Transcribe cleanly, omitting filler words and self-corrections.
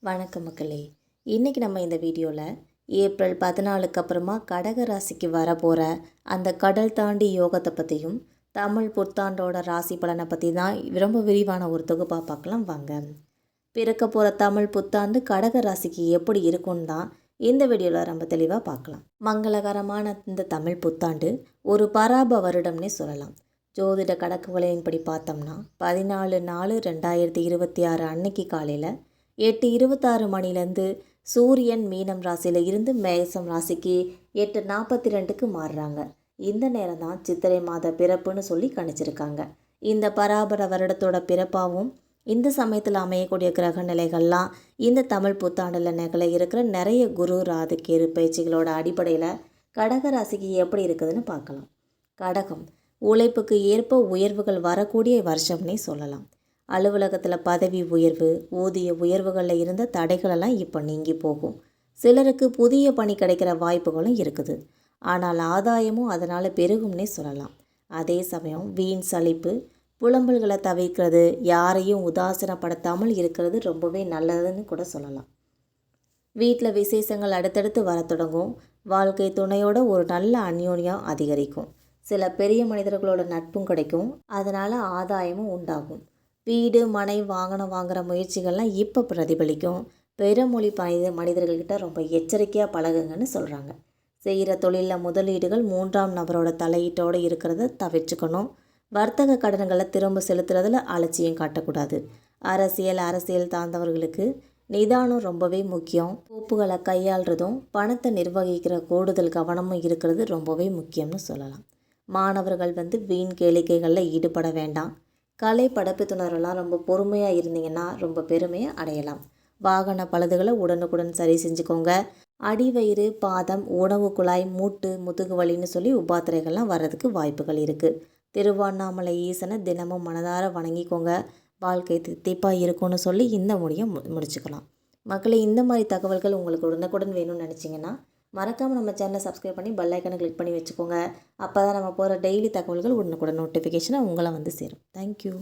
வணக்கம் மக்களே. இன்றைக்கி நம்ம இந்த வீடியோவில் ஏப்ரல் 14க்கு அப்புறமா கடக ராசிக்கு வரப்போகிற அந்த கடல் தாண்டி யோகத்தை பற்றியும் தமிழ் புத்தாண்டோட ராசி பலனை பற்றி தான் ரொம்ப விரிவான ஒரு தொகுப்பாக பார்க்கலாம் வாங்க. பிறக்க போகிற தமிழ் புத்தாண்டு கடக ராசிக்கு எப்படி இருக்குன்னு தான் இந்த வீடியோவில் ரொம்ப தெளிவாக பார்க்கலாம். மங்களகரமான இந்த தமிழ் புத்தாண்டு ஒரு பராப வருடம்னே சொல்லலாம். ஜோதிட கணக்குகளின்படி பார்த்தோம்னா 14/4/2026 அன்னைக்கு காலையில் 8:26 மணிலேருந்து சூரியன் மீனம் ராசியில் இருந்து மேசம் ராசிக்கு 8:42க்கு மாறுறாங்க. இந்த நேரம் தான் சித்திரை மாத பிறப்புன்னு சொல்லி கணிச்சிருக்காங்க. இந்த பராபர வருடத்தோட பிறப்பாகவும் இந்த சமயத்தில் அமையக்கூடிய கிரக நிலைகள்லாம் இந்த தமிழ் புத்தாண்டில் நிகழ இருக்கிற நிறைய குரு ராகு கேது பயிற்சிகளோட அடிப்படையில் கடக ராசிக்கு எப்படி இருக்குதுன்னு பார்க்கலாம். கடகம் உழைப்புக்கு ஏற்ப உயர்வுகள் வரக்கூடிய வருஷம்னே சொல்லலாம். அலுவலகத்தில் பதவி உயர்வு, ஊதிய உயர்வுகளில் இருந்த தடைகளெல்லாம் இப்போ நீங்கி போகும். சிலருக்கு புதிய பணி கிடைக்கிற வாய்ப்புகளும் இருக்குது. ஆனால் ஆதாயமும் அதனால் பெருகும்னே சொல்லலாம். அதே சமயம் வீண் சலிப்பு, புலம்பல்களை தவிர்க்கிறது, யாரையும் உதாசீனப்படுத்தாமல் இருக்கிறது ரொம்பவே நல்லதுன்னு கூட சொல்லலாம். வீட்டில் விசேஷங்கள் அடுத்தடுத்து வர தொடங்கும். வாழ்க்கை துணையோட ஒரு நல்ல அந்யோன்யம் அதிகரிக்கும். சில பெரிய மனிதர்களோட நட்பும் கிடைக்கும். அதனால் ஆதாயமும் உண்டாகும். வீடு மனை வாகனம் வாங்குகிற முயற்சிகள்லாம் இப்போ பிரதிபலிக்கும். பிறமொழி மனிதர்கள்கிட்ட ரொம்ப எச்சரிக்கையாக பழகுங்கன்னு சொல்கிறாங்க. செய்கிற தொழிலில் முதலீடுகள் 3ஆம் நபரோட தலையீட்டோடு இருக்கிறத தவிர்த்துக்கணும். வர்த்தக கடன்களை திரும்ப செலுத்துறதுல அலட்சியம் காட்டக்கூடாது. அரசியல் சார்ந்தவர்களுக்கு நிதானம் ரொம்பவே முக்கியம். கோப்புகளை கையாளுறதும் பணத்தை நிர்வகிக்கிற கூடுதல் கவனமும் இருக்கிறது ரொம்பவே முக்கியம்னு சொல்லலாம். மாணவர்கள் வீண் கேளிக்கைகளில் ஈடுபட வேண்டாம். கலை படைப்புத்துணரெல்லாம் ரொம்ப பொறுமையாக இருந்தீங்கன்னா ரொம்ப பெருமையை அடையலாம். வாகன பழுதுகளை உடனுக்குடன் சரி செஞ்சுக்கோங்க. அடிவயிறு, பாதம், உணவு குழாய், மூட்டு, முதுகு வலின்னு சொல்லி உபாத்திரைகள்லாம் வர்றதுக்கு வாய்ப்புகள் இருக்குது. திருவண்ணாமலை ஈசனை தினமும் மனதார வணங்கிக்கோங்க. வாழ்க்கை தித்திப்பாக இருக்கும்னு சொல்லி இந்த முடியை முடிச்சுக்கலாம். மக்களே, இந்த மாதிரி தகவல்கள் உங்களுக்கு உடனுக்குடன் வேணும்னு நினச்சிங்கன்னா மறக்காமல் நம்ம சேனலை சப்ஸ்கிரைப் பண்ணி பெல் ஐக்கனை கிளிக் பண்ணி வச்சுக்கோங்க. அப்போ தான் நம்ம போகிற டெய்லி தகவல்கள் உடனுக்குடன் நோட்டிஃபிகேஷனாக உங்களை சேரும். தேங்க்யூ.